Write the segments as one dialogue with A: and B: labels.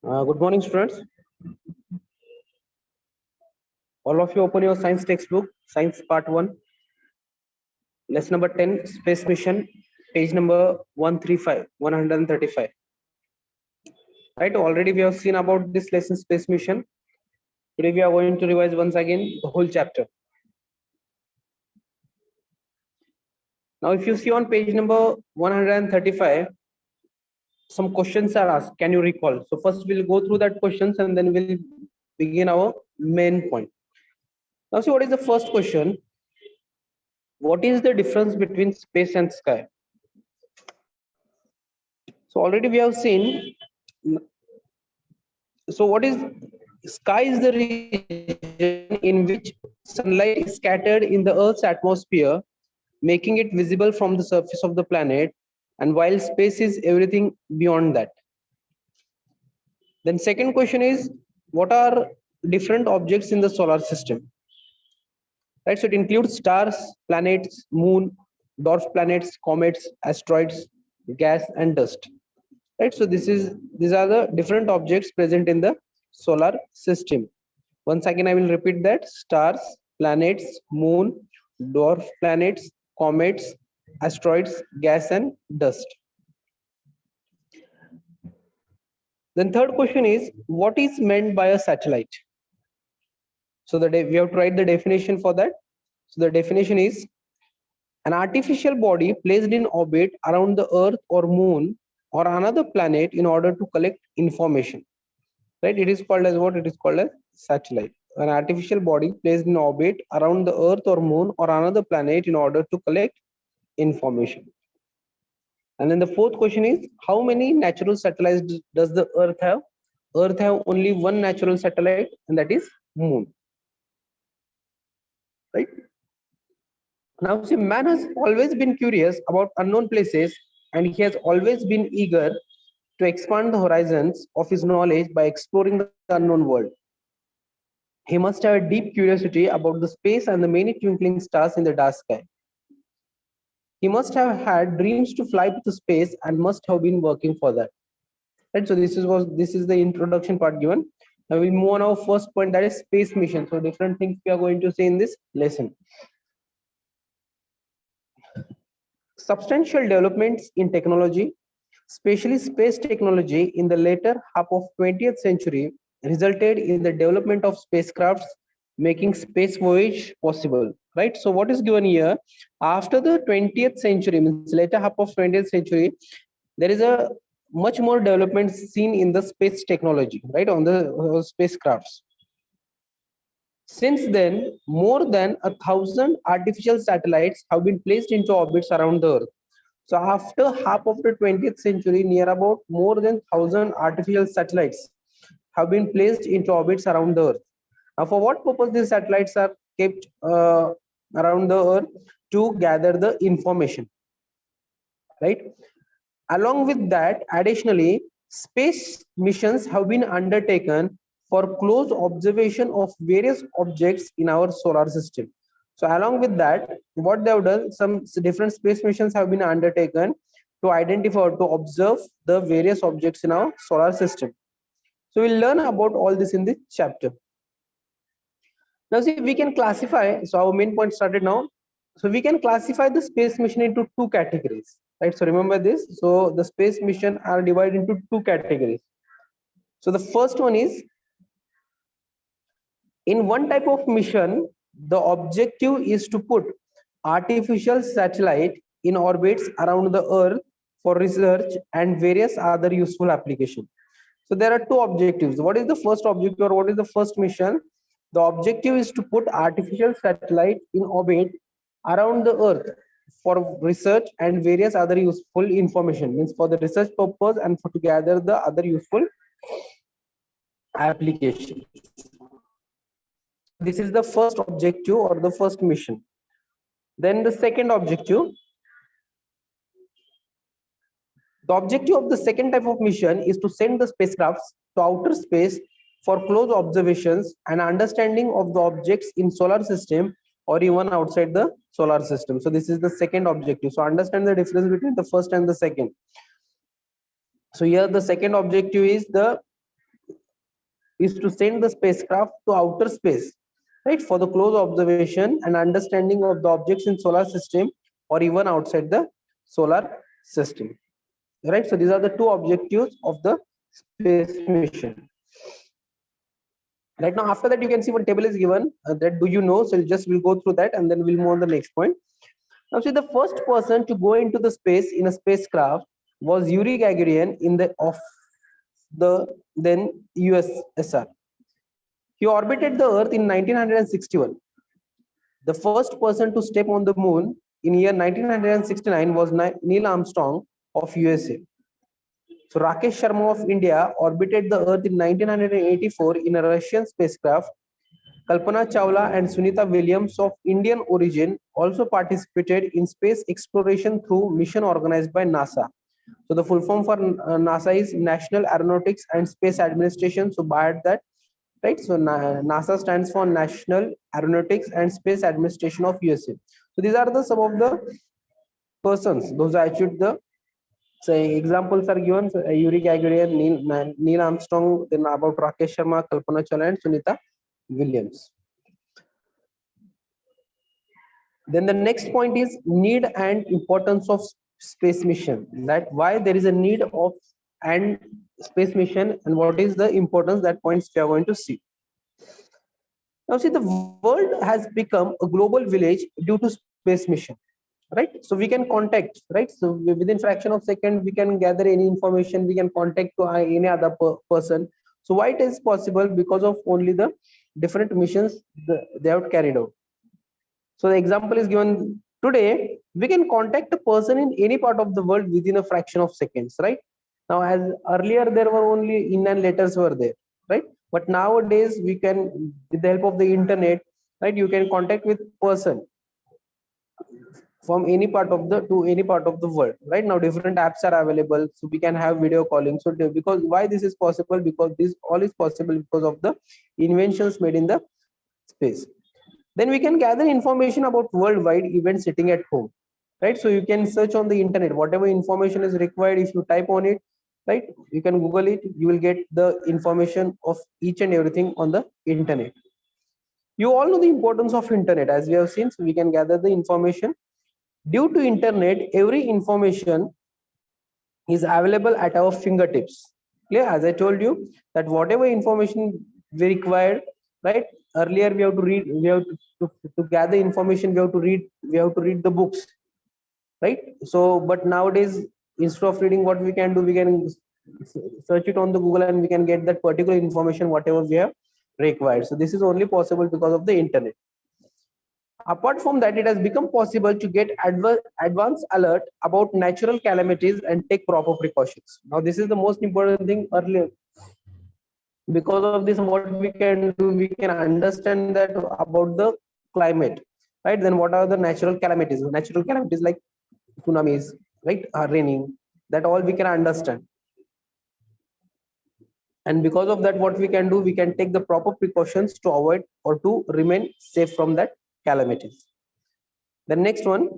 A: Good morning, students. All of you open your science textbook, science part 1, lesson number 10, space mission, page number 135, 135. Right, already we have seen about this lesson, space mission. Today we are going to revise once again the whole chapter. Now, if you see on page number 135, some questions are asked. Can you recall? So first we'll go through that questions and then we'll begin our main point. Now see, what is the first question? What is the difference between space and sky? So already we have seen. So what is sky is the region in which sunlight is scattered in the Earth's atmosphere, making it visible from the surface of the planet, and while space is everything beyond that. Then second question is, what are different objects in the solar system? Right, so it includes stars, planets, moon, dwarf planets, comets, asteroids, gas, and dust. Right, so these are the different objects present in the solar system. Once again I will repeat that: stars, planets, moon, dwarf planets, comets, asteroids, gas, and dust. Then third question is, what is meant by a satellite? So we have tried the definition for that. So the definition is an artificial body placed in orbit around the Earth or moon or another planet in order to collect information. Right, it is called as what? It is called as satellite. An artificial body placed in orbit around the Earth or moon or another planet in order to collect information. And then the fourth question is, how many natural satellites does the Earth have? Earth have only one natural satellite, and that is moon. Right, now see, man has always been curious about unknown places, and he has always been eager to expand the horizons of his knowledge by exploring the unknown world. He must have a deep curiosity about the space and the many twinkling stars in the dark sky. He must have had dreams to fly to space and must have been working for that. Right, so this is the introduction part given. Now we'll move on our first point, that is space mission. So different things we are going to see in this lesson. Substantial developments in technology, especially space technology, in the later half of 20th century resulted in the development of spacecrafts, making space voyage possible. Right, so what is given here, after the 20th century, means later half of 20th century, there is a much more development seen in the space technology, right, on the spacecrafts. Since then, more than 1,000 artificial satellites have been placed into orbits around the Earth. So after half of the 20th century, near about more than 1,000 artificial satellites have been placed into orbits around the Earth. Now, for what purpose these satellites are kept around the Earth? To gather the information, right? Along with that, additionally, space missions have been undertaken for close observation of various objects in our solar system. So along with that, what they have done, some different space missions have been undertaken to identify or to observe the various objects in our solar system. So we'll learn about all this in this chapter. Now see, we can classify, so our main point started now. So we can classify the space mission into two categories, right? So remember this. So the space mission are divided into two categories. So the first one is, in one type of mission, the objective is to put artificial satellite in orbits around the Earth for research and various other useful applications. So there are two objectives. What is the first objective, or what is the first mission? The objective is to put artificial satellite in orbit around the Earth for research and various other useful information, means for the research purpose and for to gather the other useful applications. This is the first objective or the first mission. Then the second objective. The objective of the second type of mission is to send the spacecrafts to outer space for close observations and understanding of the objects in solar system or even outside the solar system. So this is the second objective. So understand the difference between the first and the second. So here the second objective is the is to send the spacecraft to outer space, right, for the close observation and understanding of the objects in solar system or even outside the solar system, right? So these are the two objectives of the space mission. Right now, after that, you can see one table is given that do you know. So we'll go through that and then we'll move on the next point. Now, see, the first person to go into the space in a spacecraft was Yuri Gagarin in the then USSR. He orbited the Earth in 1961. The first person to step on the moon in year 1969 was Neil Armstrong of USA. So Rakesh Sharma of India orbited the Earth in 1984 in a Russian spacecraft. Kalpana Chawla and Sunita Williams of Indian origin also participated in space exploration through mission organized by NASA. So the full form for NASA is National Aeronautics and Space Administration. So by that, right? So NASA stands for National Aeronautics and Space Administration of USA. So these are the some of the persons those are achieved the. So examples are given: Yuri Gagarin, Neil Armstrong, then about Rakesh Sharma, Kalpana Chawla, and Sunita Williams. Then the next point is need and importance of space mission. That why there is a need of and space mission and what is the importance, that points we are going to see. Now see, the world has become a global village due to space mission, right? So we can contact, right? So within fraction of second we can gather any information, we can contact to any other person. So why it is possible? Because of only the different missions they have carried out. So the example is given today. We can contact a person in any part of the world within a fraction of seconds, right? Now, as earlier there were only in and letters were there, right? But nowadays we can, with the help of the internet, right, you can contact with person from any part of the to any part of the world. Right now different apps are available, so we can have video calling. So because why this is possible? Because this all is possible because of the inventions made in the space. Then we can gather information about worldwide events sitting at home, right? So you can search on the internet whatever information is required. If you type on it, right, you can Google it, you will get the information of each and everything on the internet. You all know the importance of internet, as we have seen. So we can gather the information. Due to internet, every information is available at our fingertips. Clear? As I told you that whatever information we required, right? Earlier we have to read, we have to gather information, we have to read the books, right? So but nowadays, instead of reading, what we can do, we can search it on the Google and we can get that particular information whatever we have required. So this is only possible because of the internet. Apart from that, it has become possible to get advanced alert about natural calamities and take proper precautions. Now, this is the most important thing earlier. Because of this, what we can do, we can understand that about the climate, right? Then what are the natural calamities? Natural calamities like tsunamis, right? Raining, that all we can understand. And because of that, what we can do, we can take the proper precautions to avoid or to remain safe from that calamities. The next one,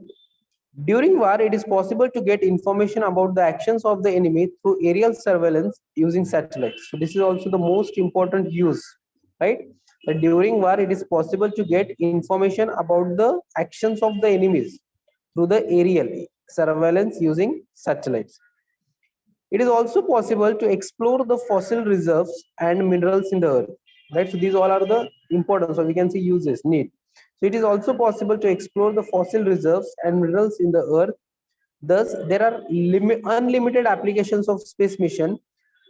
A: during war, it is possible to get information about the actions of the enemy through aerial surveillance using satellites. So this is also the most important use, right? That during war, it is possible to get information about the actions of the enemies through the aerial surveillance using satellites. It is also possible to explore the fossil reserves and minerals in the earth, right? So these all are the important. So we can see uses, need. So it is also possible to explore the fossil reserves and minerals in the earth. Thus, there are unlimited applications of space mission.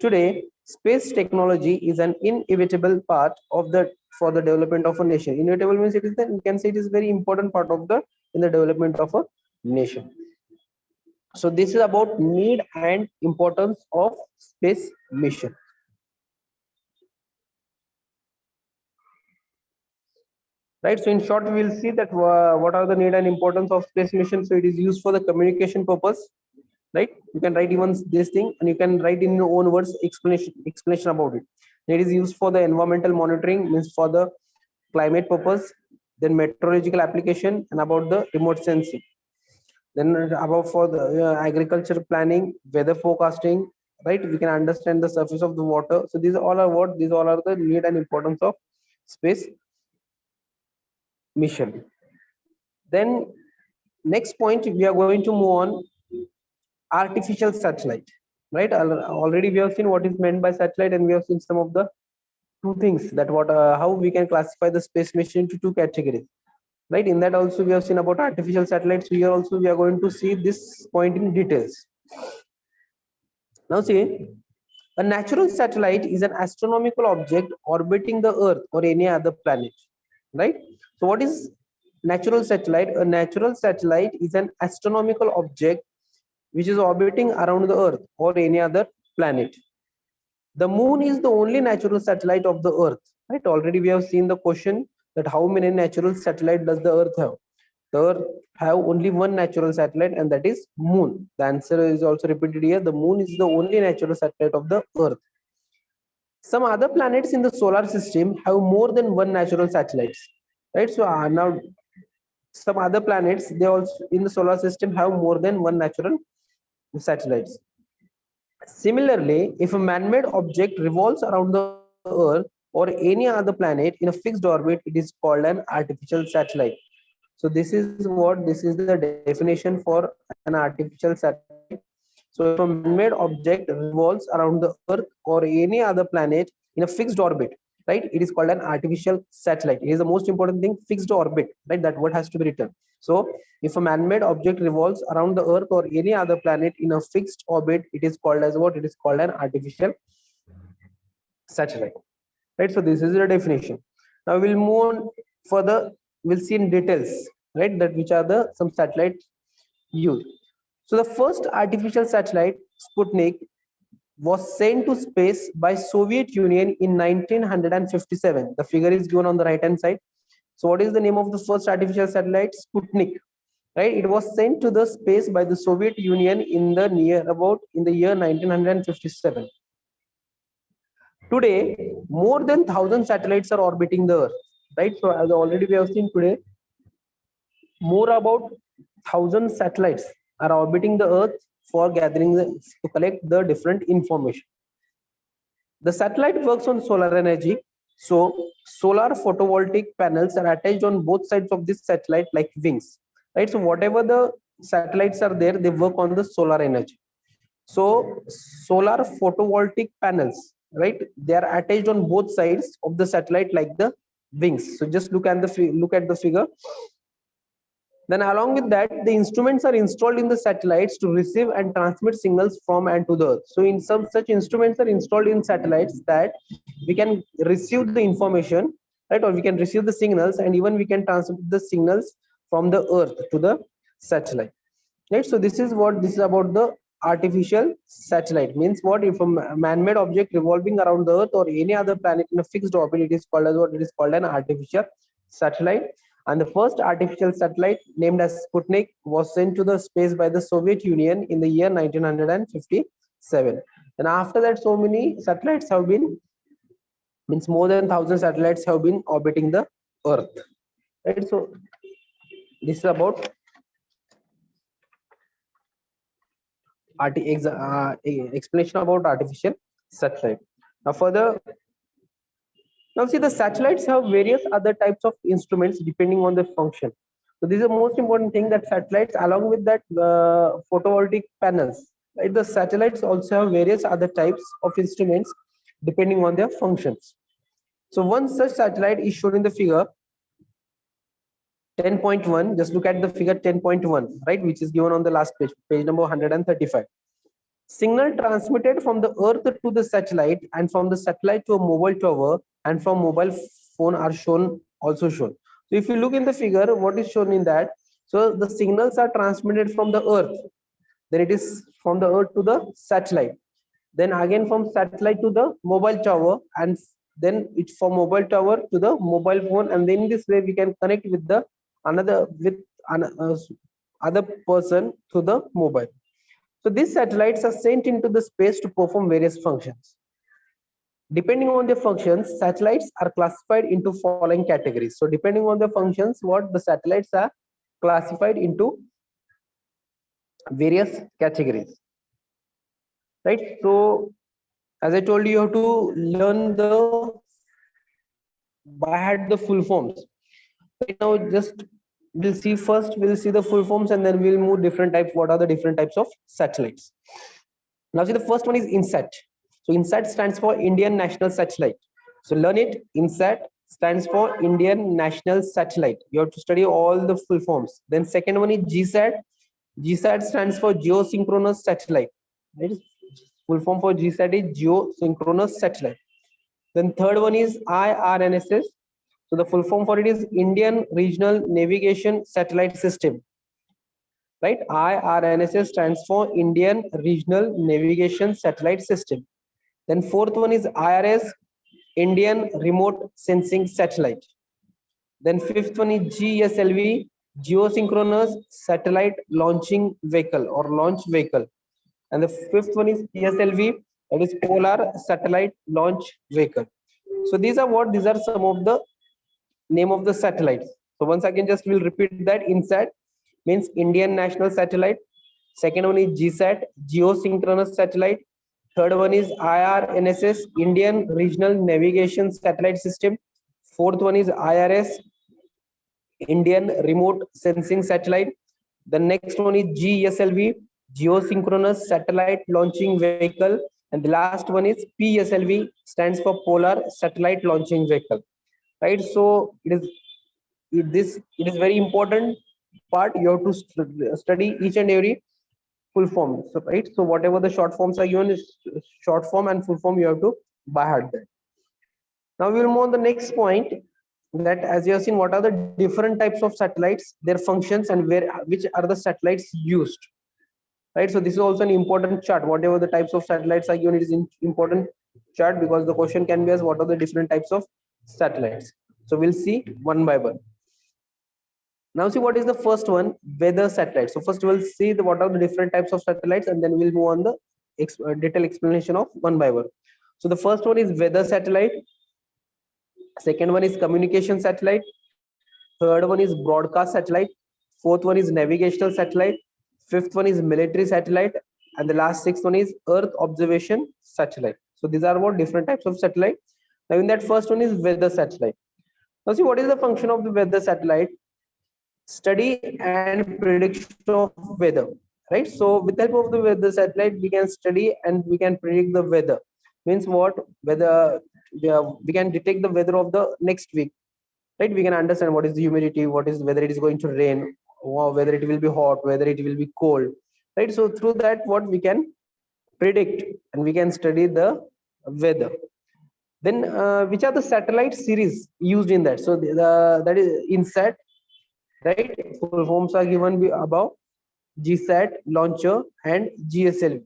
A: Today, space technology is an inevitable part of for the development of a nation. Inevitable means it is that we can say it is very important part of in the development of a nation. So this is about need and importance of space mission. Right, so in short, we will see that what are the need and importance of space mission. So it is used for the communication purpose, right? You can write even this thing and you can write in your own words explanation about it. It is used for the environmental monitoring, means for the climate purpose, then meteorological application, and about the remote sensing. Then about for the agriculture planning, weather forecasting, right? We can understand the surface of the water. So these all are what? These all are the need and importance of space mission. Then next point, we are going to move on artificial satellite, right? Already we have seen what is meant by satellite, and we have seen some of the two things that what how we can classify the space mission into two categories, right? In that also we have seen about artificial satellites. Here also we are going to see this point in details. Now see, a natural satellite is an astronomical object orbiting the Earth or any other planet, right? So what is natural satellite? A natural satellite is an astronomical object which is orbiting around the Earth or any other planet. The moon is the only natural satellite of the Earth, right? Already we have seen the question that how many natural satellite does the Earth have? The Earth have only one natural satellite, and that is moon. The answer is also repeated here. The moon is the only natural satellite of the Earth. Some other planets in the solar system have more than one natural satellites, right? So now some other planets, they also in the solar system have more than one natural satellites. Similarly, if a man-made object revolves around the Earth or any other planet in a fixed orbit, it is called an artificial satellite. So this is what, this is the definition for an artificial satellite. So if a man-made object revolves around the Earth or any other planet in a fixed orbit, right, it is called an artificial satellite. It is the most important thing, fixed orbit, right? That what has to be written. So if a man-made object revolves around the Earth or any other planet in a fixed orbit, it is called as what? It is called an artificial satellite, right? So this is the definition. Now we'll move on further. We'll see in details, right, that which are the some satellites used. So the first artificial satellite, Sputnik, was sent to space by Soviet Union in 1957. The figure is given on the right hand side. So what is the name of the first artificial satellite? Sputnik, right? It was sent to the space by the Soviet Union in the year 1957. Today, more than 1,000 satellites are orbiting the Earth, right? So as already we have seen today, more about 1,000 satellites are orbiting the Earth for to collect the different information. The satellite works on solar energy. So solar photovoltaic panels are attached on both sides of this satellite like wings, right? So whatever the satellites are there, they work on the solar energy. So solar photovoltaic panels, right, they are attached on both sides of the satellite like the wings. So just look at the figure. Then along with that, the instruments are installed in the satellites to receive and transmit signals from and to the Earth. So in some such instruments are installed in satellites that we can receive the information, right, or we can receive the signals, and even we can transmit the signals from the Earth to the satellite, right? So this is what this is about the artificial satellite. Means what? If a man-made object revolving around the Earth or any other planet in a fixed orbit, it is called as what? It is called an artificial satellite. And the first artificial satellite, named as Sputnik, was sent to the space by the Soviet Union in the year 1957. And after that, so many satellites have been, means more than 1,000 satellites have been orbiting the Earth, right? So this is about explanation about artificial satellite. Now further, now see, the satellites have various other types of instruments depending on the function. So this is the most important thing, that satellites, along with that photovoltaic panels, right, the satellites also have various other types of instruments depending on their functions. So one such satellite is shown in the figure 10.1. Just look at the figure 10.1, right, which is given on the last page, page number 135. Signal transmitted from the Earth to the satellite and from the satellite to a mobile tower and from mobile phone are also shown. So if you look in the figure, what is shown in that? So the signals are transmitted from the Earth, then it is from the Earth to the satellite, then again from satellite to the mobile tower, and then it's from mobile tower to the mobile phone, and then in this way we can connect with the other person to the mobile. So these satellites are sent into the space to perform various functions. Depending on their functions, satellites are classified into following categories. So depending on the functions, what the satellites are classified into various categories. right? So as I told you, you have to learn the by heart the full forms. Right now, just we'll see the full forms, and then we'll move different types. What are the different types of satellites? Now see, the first one is INSAT. So INSAT stands for Indian National Satellite. So learn it. INSAT stands for Indian National Satellite. You have to study all the full forms. Then second one is GSAT. GSAT stands for Geosynchronous Satellite. Right? Full form for GSAT is Geosynchronous Satellite. Then third one is IRNSS. So the full form for it is Indian Regional Navigation Satellite System. Right? IRNSS stands for Indian Regional Navigation Satellite System. Then fourth one is IRS, Indian Remote Sensing Satellite. Then fifth one is GSLV, Geosynchronous Satellite Launching Vehicle or Launch Vehicle. And the fifth one is PSLV, that is Polar Satellite Launch Vehicle. So these are some of the name of the satellites. So once again, just we'll repeat that. INSAT means Indian National Satellite. Second one is GSAT, Geosynchronous Satellite. Third one is IRNSS, Indian Regional Navigation Satellite System. Fourth one is IRS, Indian Remote Sensing Satellite. The next one is GSLV, Geosynchronous Satellite Launching Vehicle. And the last one is PSLV, stands for Polar Satellite Launching Vehicle. Right? So it is very important part. You have to study each and every full form. So right, so whatever the short forms are given is short form, and full form you have to by heart that. Now we will move on the next point, that as you have seen, what are the different types of satellites, their functions, and which are the satellites used. Right, so this is also an important chart. Whatever the types of satellites are given, it is important chart, because the question can be as what are the different types of satellites. So we'll see one by one. Now see, what is the first one? Weather satellite. So first we'll see what are the different types of satellites, and then we'll move on the detailed explanation of one by one. So the first one is weather satellite. Second one is communication satellite. Third one is broadcast satellite. Fourth one is navigational satellite. Fifth one is military satellite, and the last sixth one is Earth observation satellite. So these are what different types of satellite. Now in that first one is weather satellite. Now see, what is the function of the weather satellite? Study and prediction of weather. Right. So with the help of the weather satellite, we can study and we can predict the weather. Means what? Weather. We can detect the weather of the next week. Right. We can understand what is the humidity, what is whether it is going to rain, or whether it will be hot, whether it will be cold. Right. So through that, what we can predict and we can study the weather. Then which are the satellite series used in that? So that is INSAT. Right, full forms are given above: GSAT, launcher, and GSLV.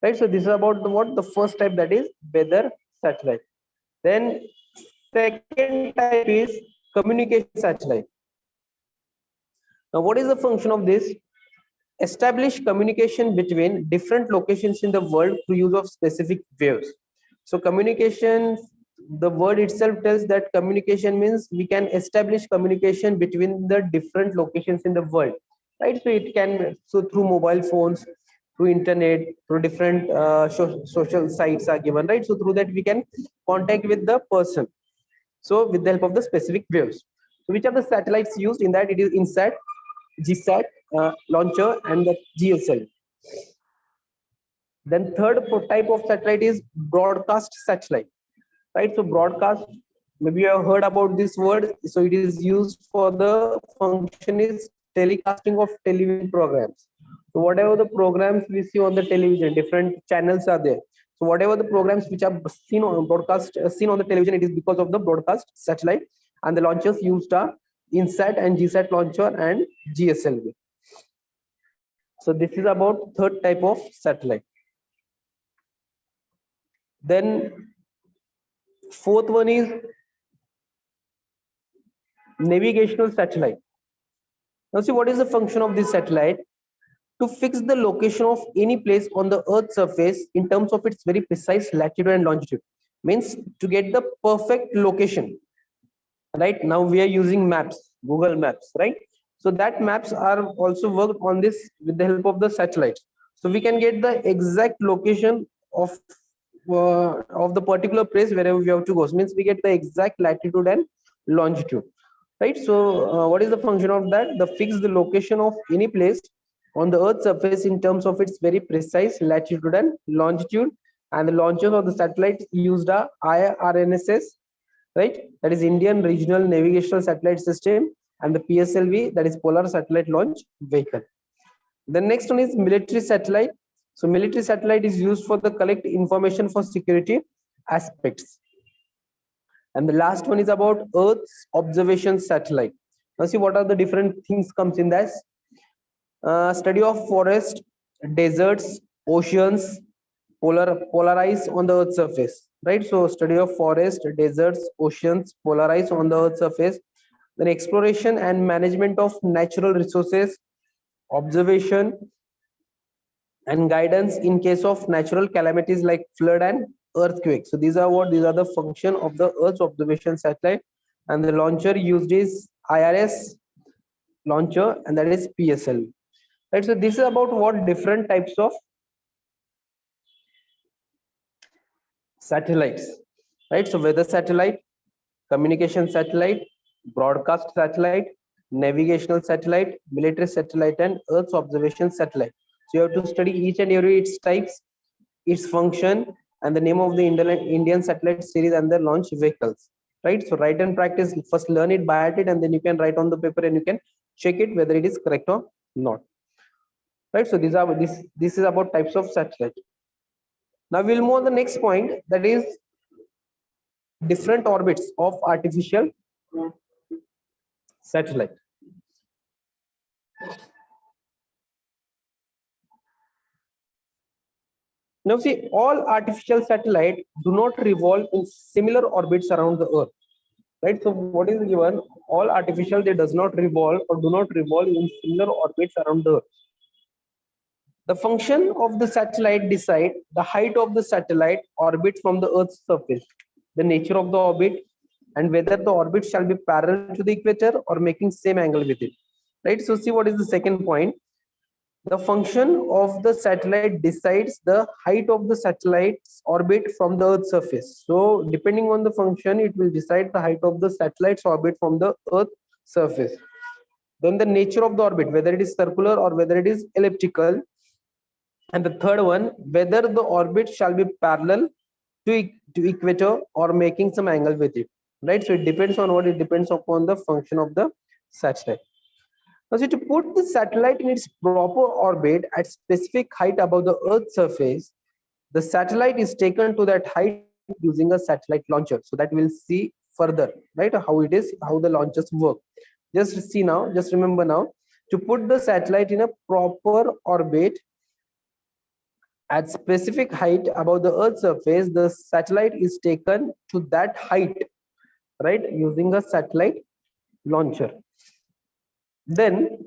A: Right, so this is about the first type, that is weather satellite. Then second type is communication satellite. Now what is the function of this? Establish communication between different locations in the world through use of specific waves. So communication, the word itself tells that communication means we can establish communication between the different locations in the world. Right, so it can, so through mobile phones, through internet, through different social sites are given. Right, so through that we can contact with the person, so with the help of the specific waves. So which are the satellites used in that? It is INSAT, GSAT, launcher, and the GSL. Then third type of satellite is broadcast satellite. Right, so broadcast, maybe you have heard about this word. So it is used for the function is telecasting of television programs. So whatever the programs we see on the television, different channels are there. So whatever the programs which are seen on broadcast, seen on the television, it is because of the broadcast satellite. And the launchers used are INSAT and GSAT launcher and GSLV. So this is about third type of satellite. Then fourth one is navigational satellite. Now see, what is the function of this satellite? To fix the location of any place on the Earth's surface in terms of its very precise latitude and longitude. Means to get the perfect location. Right, now we are using maps, Google Maps, right? So that maps are also worked on this with the help of the satellites. So we can get the exact location of the particular place wherever we have to go. So means we get the exact latitude and longitude, right? So what is the function of that? The fix the location of any place on the earth's surface in terms of its very precise latitude and longitude. And the launches of the satellites used are IRNSS, right? That is Indian Regional Navigational Satellite System, and the PSLV, that is Polar Satellite Launch Vehicle. The next one is military satellite. So military satellite is used for the collect information for security aspects. And the last one is about Earth's observation satellite. Now see what are the different things comes in this. Study of forest, deserts, oceans, polarize on the Earth's surface, right? So study of forest, deserts, oceans, polarize on the Earth's surface. Then exploration and management of natural resources, observation and guidance in case of natural calamities like flood and earthquake. So these are the function of the Earth's observation satellite. And the launcher used is IRS launcher, and that is PSL, right? So this is about what different types of satellites, right? So weather satellite, communication satellite, broadcast satellite, navigational satellite, military satellite, and Earth's observation satellite. So you have to study each and every its types, its function, and the name of the Indian satellite series and their launch vehicles, right? So write and practice, first learn it, by it, and then you can write on the paper and you can check it whether it is correct or not, right? So this is about types of satellite. Now we'll move on the next point, that is different orbits of artificial satellite. Now see, all artificial satellites do not revolve in similar orbits around the Earth, right? So what is given? All artificial, they does not revolve or do not revolve in similar orbits around the Earth. The function of the satellite decide the height of the satellite orbit from the Earth's surface, the nature of the orbit, and whether the orbit shall be parallel to the equator or making same angle with it, right? So see what is the second point. The function of the satellite decides the height of the satellite's orbit from the Earth's surface. So depending on the function, it will decide the height of the satellite's orbit from the Earth's surface. Then the nature of the orbit, whether it is circular or whether it is elliptical. And the third one, whether the orbit shall be parallel to equator or making some angle with it, right? So it depends on what? It depends upon the function of the satellite. Now, so to put the satellite in its proper orbit at specific height above the Earth's surface, the satellite is taken to that height using a satellite launcher. So that we'll see further, right? How the launchers work. Just see now, just remember now, to put the satellite in a proper orbit at specific height above the Earth's surface, the satellite is taken to that height, right, using a satellite launcher. Then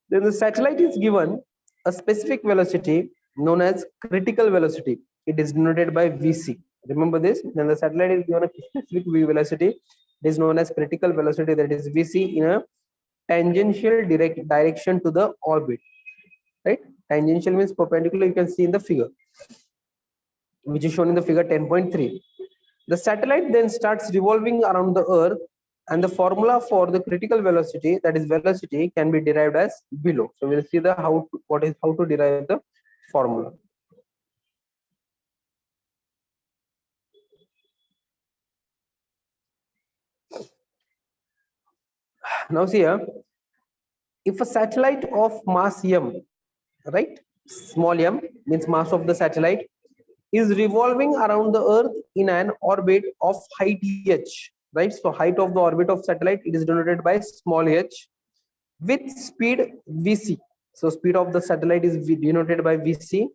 A: the satellite is given a specific velocity known as critical velocity. It is denoted by VC. Remember this. Then the satellite is given a specific velocity. It is known as critical velocity, that is VC, in a tangential direction to the orbit. Right? Tangential means perpendicular. You can see in the figure, which is shown in the figure 10.3. The satellite then starts revolving around the Earth, and the formula for the critical velocity, that is velocity, can be derived as below. So we'll see the how to derive the formula. Now see here, if a satellite of mass m, right, small m means mass of the satellite, is revolving around the Earth in an orbit of height h, right? So height of the orbit of satellite, it is denoted by small h, with speed vc. So speed of the satellite is denoted by vc.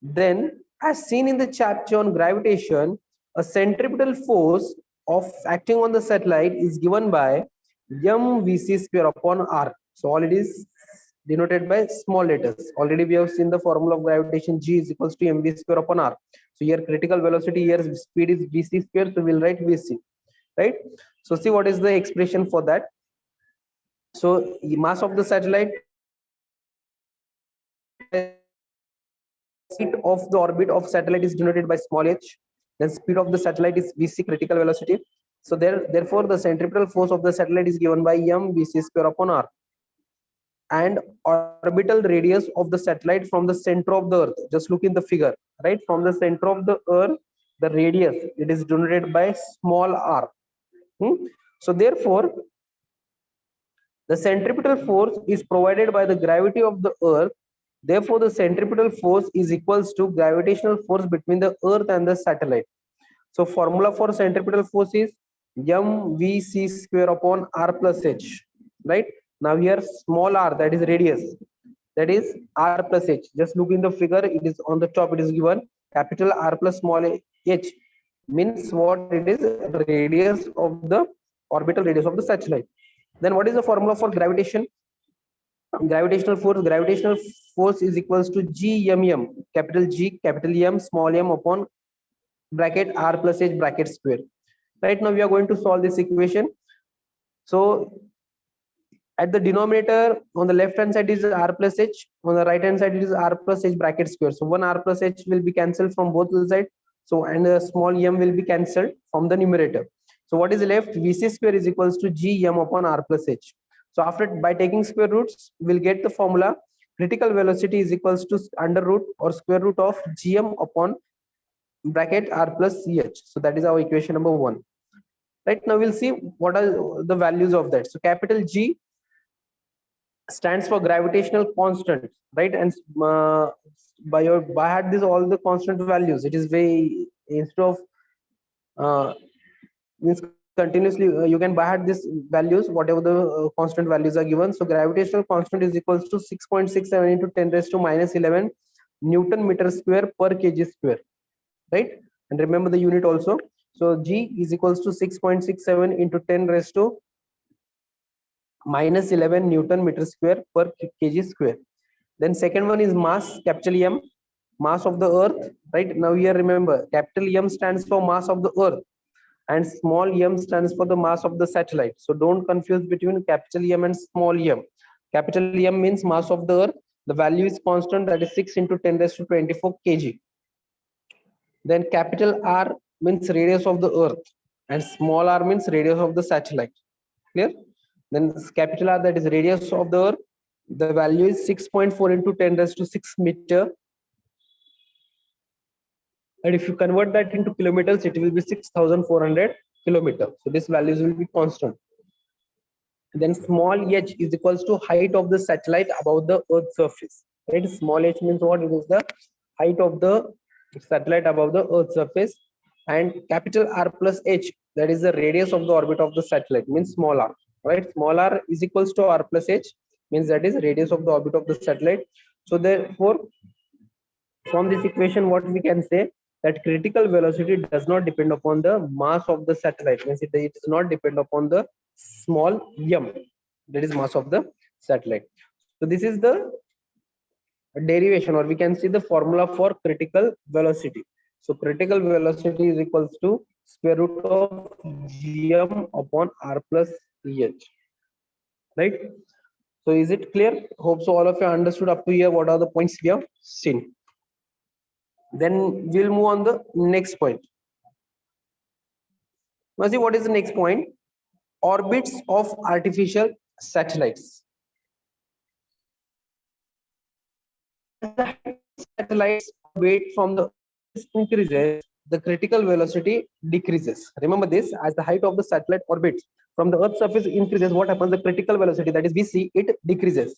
A: Then, as seen in the chapter on gravitation, a centripetal force of acting on the satellite is given by mvc square upon r. So all it is denoted by small letters. Already we have seen the formula of gravitation, G is equals to mv square upon r. So here critical velocity, here speed is vc square, so we'll write vc, right? So see what is the expression for that. So mass of the satellite speed of the orbit of satellite is denoted by small h. Then speed of the satellite is vc, critical velocity. So therefore the centripetal force of the satellite is given by m vc square upon r. And orbital radius of the satellite from the center of the earth, just look in the figure, right? From the center of the earth, the radius, it is denoted by small r. So therefore the centripetal force is provided by the gravity of the earth. Therefore the centripetal force is equals to gravitational force between the earth and the satellite. So formula for centripetal force is mvc square upon r plus h, right? Now here small r, that is radius, that is r plus h. Just look in the figure, it is on the top, it is given capital R plus small h, means what? It is radius of the orbital radius of the satellite. Then what is the formula for gravitation? Gravitational force is equals to gmm, capital G capital M small m upon bracket r plus h bracket square. Right now we are going to solve this equation. So at the denominator, on the left hand side is r plus h, on the right hand side it is r plus h bracket square. So one r plus h will be cancelled from both the sides, so and a small m will be cancelled from the numerator. So what is left? Vc square is equals to gm upon r plus h. So after, by taking square roots, we'll get the formula critical velocity is equals to under root or square root of gm upon bracket r plus ch. So that is our equation number 1. Right now we'll see what are the values of that. So capital G stands for gravitational constant, right? And by had this all the constant values, it is very, instead of means continuously you can by had this values whatever the constant values are given. So gravitational constant is equals to 6.67 into 10 raised to minus 11 Newton meter square per kg square, right? And remember the unit also. So G is equals to 6.67 into 10 raised to minus 11 Newton meter square per kg square. Then second one is mass, capital M, mass of the earth, right? Now here remember, capital M stands for mass of the earth and small m stands for the mass of the satellite. So don't confuse between capital M and small m. Capital M means mass of the earth. The value is constant, that is 6 into 10 raised to 24 kg. Then capital R means radius of the earth and small r means radius of the satellite. Clear? Then capital R, that is radius of the earth. The value is 6.4 into 10 raised to 6 meter. And if you convert that into kilometers, it will be 6,400 kilometers. So these values will be constant. Then small h is equals to height of the satellite above the earth's surface. Right? Small h means what? It is the height of the satellite above the earth's surface. And capital R plus h, that is the radius of the orbit of the satellite, means small r. Right? Small r is equals to r plus h, means that is radius of the orbit of the satellite. So therefore, from this equation, what we can say, that critical velocity does not depend upon the mass of the satellite, means it does not depend upon the small m, that is mass of the satellite. So this is the derivation, or we can see the formula for critical velocity. So critical velocity is equals to square root of gm upon r plus h, right? So is it clear? Hope so all of you understood up to here what are the points we have seen. Then we'll move on the next point. Now see what is the next point? Orbits of artificial satellites. Satellites orbit from the Earth increases, the critical velocity decreases. Remember this, as the height of the satellite orbits from the Earth's surface increases, what happens? The critical velocity, that is Vc, it decreases.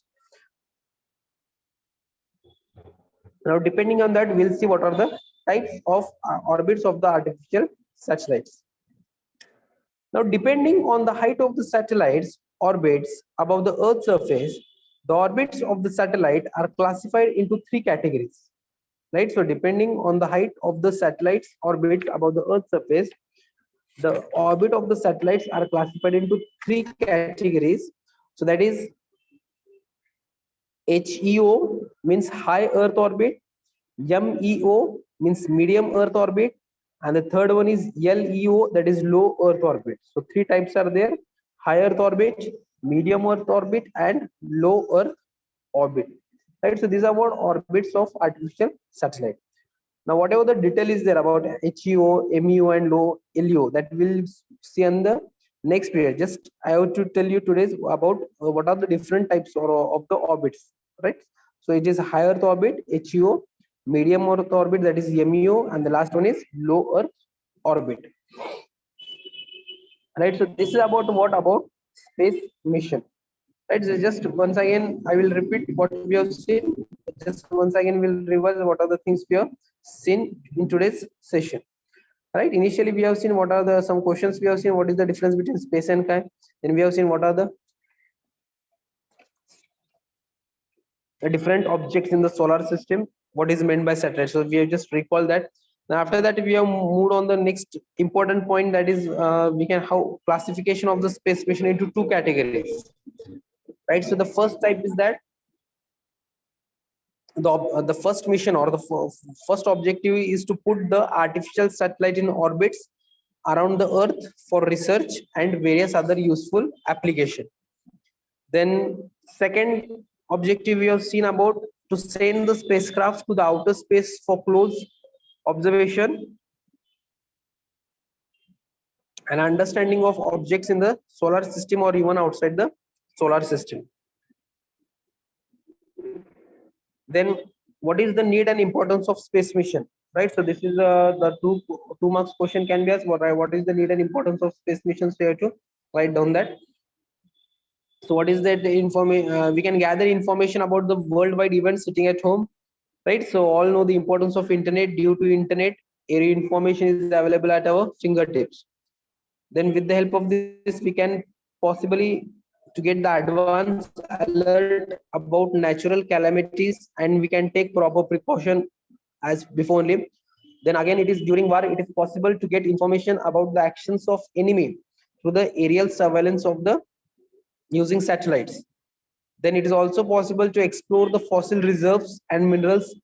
A: Now depending on that, we'll see what are the types of orbits of the artificial satellites. Now depending on the height of the satellites orbits above the Earth's surface, the orbits of the satellite are classified into 3 categories, right? So depending on the height of the satellites orbit above the Earth's surface, the orbit of the satellites are classified into 3 categories. So that is HEO, means high Earth orbit, MEO means medium Earth orbit, and the third one is LEO, that is low Earth orbit. So 3 types are there: high Earth orbit, medium Earth orbit, and low Earth orbit. right? So these are what orbits of artificial satellite. Now, whatever the detail is there about HEO, MEO, and LEO, that we'll see on the next period. Just I have to tell you today about what are the different types of the orbits, right? So it is high Earth orbit, HEO, medium Earth orbit, that is MEO, and the last one is low Earth orbit, right? So this is about what about space mission, right? So just once again, I will repeat what we have seen. Just once again, we'll revise what are the things we have seen in today's session. Right, initially we have seen what are the some questions we have seen, what is the difference between space and sky. Then we have seen what are the different objects in the solar system, what is meant by satellite. So we have just recall that. Now after that we have moved on the next important point, that is we can how classification of the space mission into two categories, right? So the first type is that the first mission or the first objective is to put the artificial satellite in orbits around the earth for research and various other useful application. Then second objective we have seen about to send the spacecraft to the outer space for close observation and understanding of objects in the solar system or even outside the solar system. Then what is the need and importance of space mission, right? So this is the two marks question can be asked. What is the need and importance of space missions? We have to write down that. So what is that information? We can gather information about the worldwide events sitting at home, right? So all know the importance of internet. Due to internet, area information is available at our fingertips. Then with the help of this, we can possibly to get the advance alert about natural calamities, and we can take proper precaution as before only. Then again, it is during war, it is possible to get information about the actions of enemy through the aerial surveillance of the using satellites. Then it is also possible to explore the fossil reserves and minerals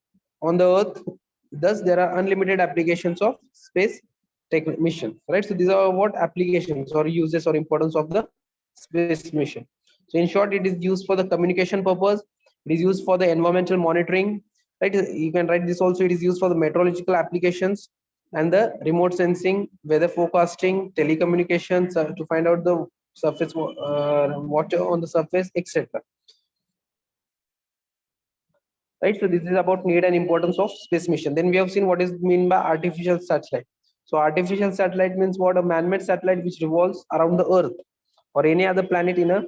A: on the earth. Thus there are unlimited applications of space tech mission, right? So these are what applications or uses or importance of the space mission. So in short, it is used for the communication purpose, it is used for the environmental monitoring, right? You can write this also, it is used for the meteorological applications and the remote sensing, weather forecasting, telecommunications, to find out the surface water on the surface, etc. Right, so this is about need and importance of space mission. Then we have seen what is mean by artificial satellite. So artificial satellite means what? A man-made satellite which revolves around the earth or any other planet in a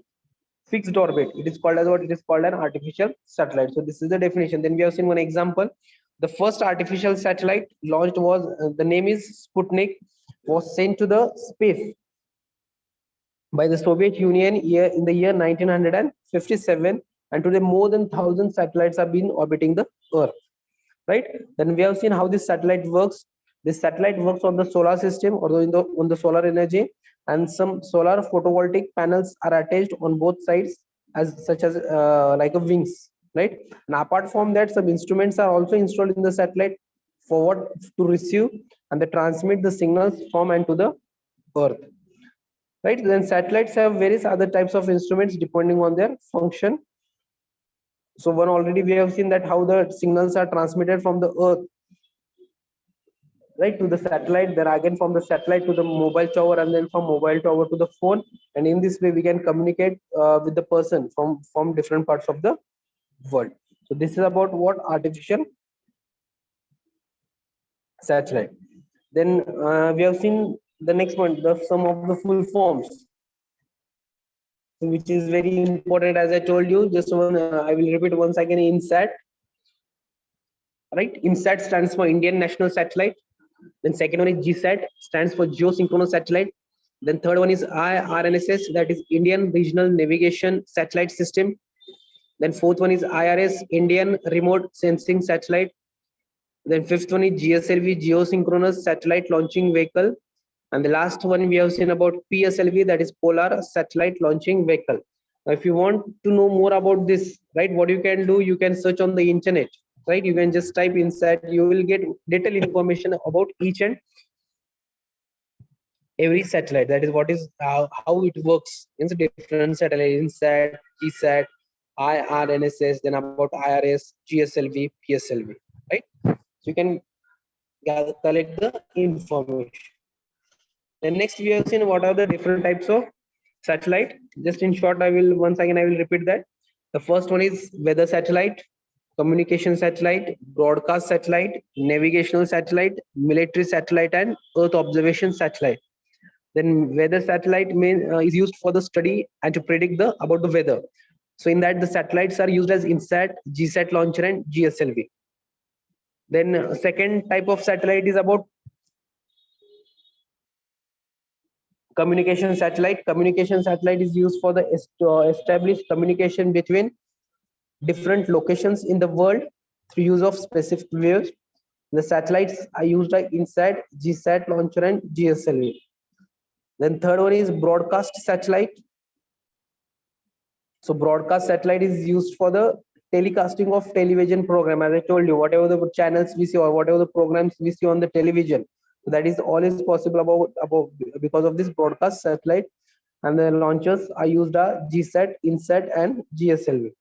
A: fixed orbit. It is called as what? It is called an artificial satellite. So this is the definition. Then we have seen one example. The first artificial satellite launched was the name is Sputnik, was sent to the space by the Soviet Union in the year 1957, and today more than 1,000 satellites have been orbiting the Earth. Right? Then we have seen how this satellite works. This satellite works on the solar system or on the solar energy, and some solar photovoltaic panels are attached on both sides, as such as like a wings. Right? And apart from that, some instruments are also installed in the satellite for what? To receive and they transmit the signals from and to the Earth. Right, then satellites have various other types of instruments depending on their function. So one already we have seen that how the signals are transmitted from the earth, right, to the satellite, then again from the satellite to the mobile tower, and then from mobile tower to the phone, and in this way we can communicate with the person from different parts of the world. So this is about what? Artificial satellite. Then we have seen the next point, the some of the full forms, which is very important. As I told you, just one I will repeat once again. INSAT, right? INSAT stands for Indian National Satellite. Then second one is GSAT, stands for Geosynchronous Satellite. Then third one is IRNSS, that is Indian Regional Navigation Satellite System. Then fourth one is IRS, Indian Remote Sensing Satellite. Then fifth one is GSLV, Geosynchronous Satellite Launching Vehicle. And the last one we have seen about PSLV, that is Polar Satellite Launching Vehicle. Now, if you want to know more about this, right, what you can do, you can search on the internet, right? You can just type INSAT, you will get detailed information about each and every satellite. That is what is how it works in the different satellite, INSAT, GSAT, IRNSS, then about IRS, GSLV, PSLV, right? So you can collect the information. Then next we have seen what are the different types of satellite. Just in short, I will once again I will repeat that. The first one is weather satellite, communication satellite, broadcast satellite, navigational satellite, military satellite, and Earth observation satellite. Then weather satellite is used for the study and to predict the about the weather. So in that the satellites are used as INSAT, GSAT launcher, and GSLV. Then second type of satellite is about communication satellite. Communication satellite is used for the establish communication between different locations in the world through use of specific waves. The satellites are used like INSAT, GSAT launcher, and GSLV. Then third one is broadcast satellite. So broadcast satellite is used for the telecasting of television program. As I told you, whatever the channels we see or whatever the programs we see on the television, so that is all is possible about because of this broadcast satellite. And the launchers are used are GSAT, INSAT, and GSLV.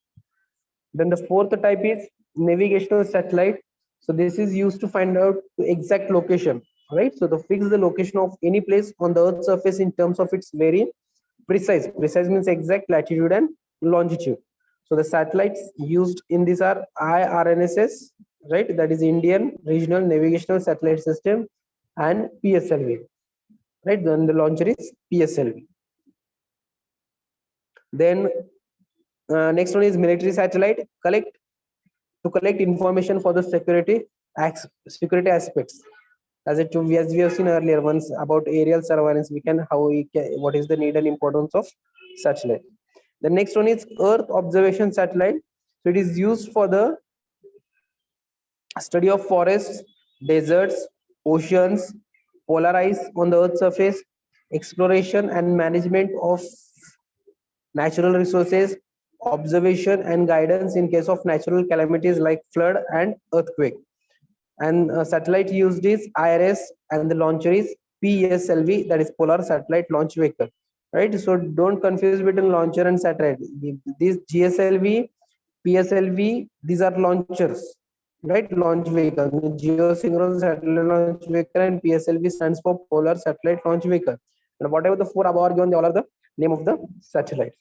A: Then the fourth type is navigational satellite. So this is used to find out the exact location, right? So to fix the location of any place on the Earth's surface in terms of its very precise. Precise means exact latitude and longitude. So the satellites used in this are IRNSS, right? That is Indian Regional Navigational Satellite System, and PSLV, right? Then the launcher is PSLV. Then next one is military satellite. Collect information for the security aspects. As we have seen earlier, once about aerial surveillance, what is the need and importance of satellite. The next one is Earth observation satellite. So it is used for the study of forests, deserts, oceans, polar ice on the Earth's surface, exploration and management of natural resources, observation and guidance in case of natural calamities like flood and earthquake. And satellite used is IRS, and the launcher is PSLV, that is Polar Satellite Launch Vehicle, right? So don't confuse between launcher and satellite. These GSLV, PSLV, these are launchers, right? Launch vehicle, geosynchronous satellite launch vehicle, and PSLV stands for Polar Satellite Launch Vehicle. And whatever the four above are given, they all are the name of the satellites.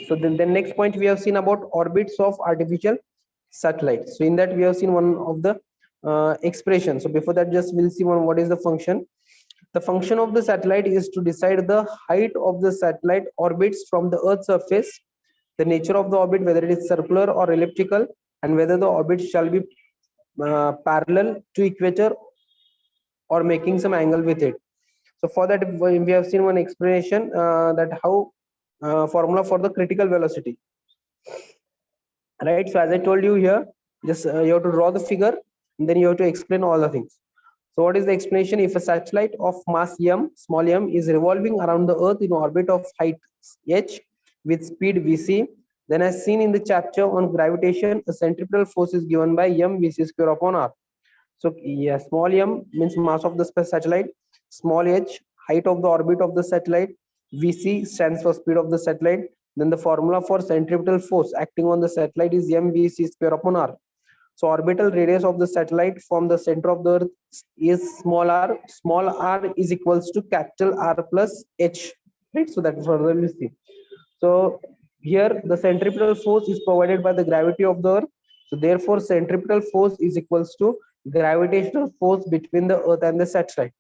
A: So then next point we have seen about orbits of artificial satellites. So in that we have seen one of the expression. So before that, just we'll see what is the function. The function of the satellite is to decide the height of the satellite orbits from the Earth's surface, the nature of the orbit, whether it is circular or elliptical, and whether the orbit shall be parallel to equator or making some angle with it. So for that we have seen one explanation that how formula for the critical velocity, right? So as I told you here, just you have to draw the figure and then you have to explain all the things. So what is the explanation? If a satellite of mass m, small m, is revolving around the Earth in orbit of height h with speed vc, then as seen in the chapter on gravitation, a centripetal force is given by m vc square upon r. So yeah, small m means mass of the satellite, small h height of the orbit of the satellite, vc stands for speed of the satellite. Then the formula for centripetal force acting on the satellite is mvc square upon r. So orbital radius of the satellite from the center of the Earth is small r. Small r is equals to capital R plus h, right? So that further we see. So here the centripetal force is provided by the gravity of the Earth. So therefore centripetal force is equals to gravitational force between the Earth and the satellite.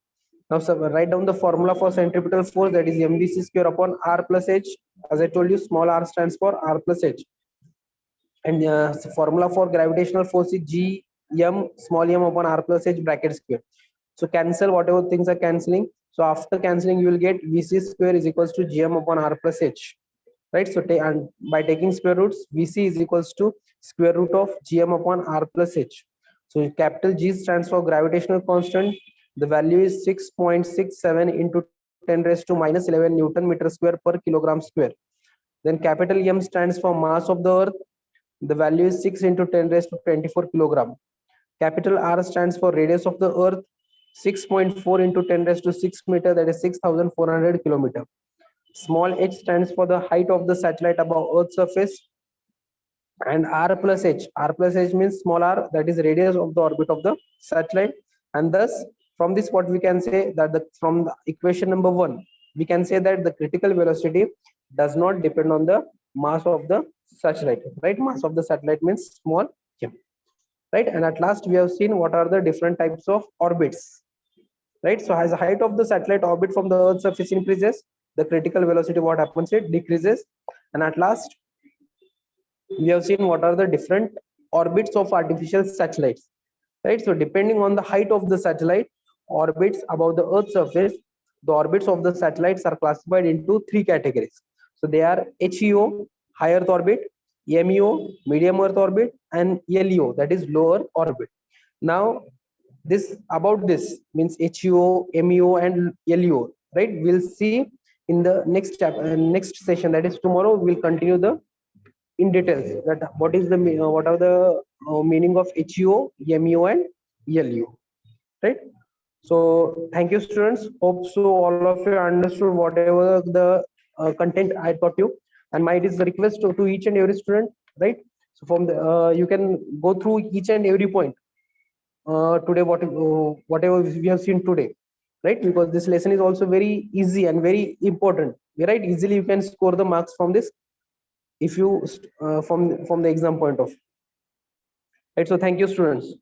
A: Now write down the formula for centripetal force, that is mvc square upon r plus h. As I told you, small r stands for r plus h. And formula for gravitational force is g m small m upon r plus h bracket square. So cancel whatever things are cancelling. So after cancelling, you will get vc square is equals to gm upon r plus h, right? So and by taking square roots, vc is equals to square root of gm upon r plus h. So capital G stands for gravitational constant. The value is 6.67 into 10 raised to minus 11 Newton meter square per kilogram square. Then capital M stands for mass of the Earth. The value is 6 into 10 raised to 24 kilogram. Capital R stands for radius of the Earth, 6.4 into 10 raised to 6 meter, that is 6,400 kilometer. Small h stands for the height of the satellite above Earth's surface, and r plus h means small r, that is radius of the orbit of the satellite. And thus from this what we can say that from the equation number 1 we can say that the critical velocity does not depend on the mass of the satellite, right? Mass of the satellite means small m, right? And at last we have seen what are the different types of orbits, right? So as the height of the satellite orbit from the Earth's surface increases, the critical velocity what happens, it decreases. And at last we have seen what are the different orbits of artificial satellites, right? So depending on the height of the satellite orbits above the Earth's surface, the orbits of the satellites are classified into 3 categories. So they are HEO, high Earth orbit, MEO, medium Earth orbit, and LEO, that is lower orbit. Now this about this means HEO, MEO, and LEO, right? We'll see in the next chapter, next session, that is tomorrow. We'll continue the in details that what are the meaning of HEO, MEO, and LEO, right? So thank you, students. Hope so all of you understood whatever the content I taught you. And my it is the request to each and every student, right? So from the you can go through each and every point today, whatever we have seen today, right? Because this lesson is also very easy and very important, right? Easily you can score the marks from this if you from the exam point of, right? So thank you, students.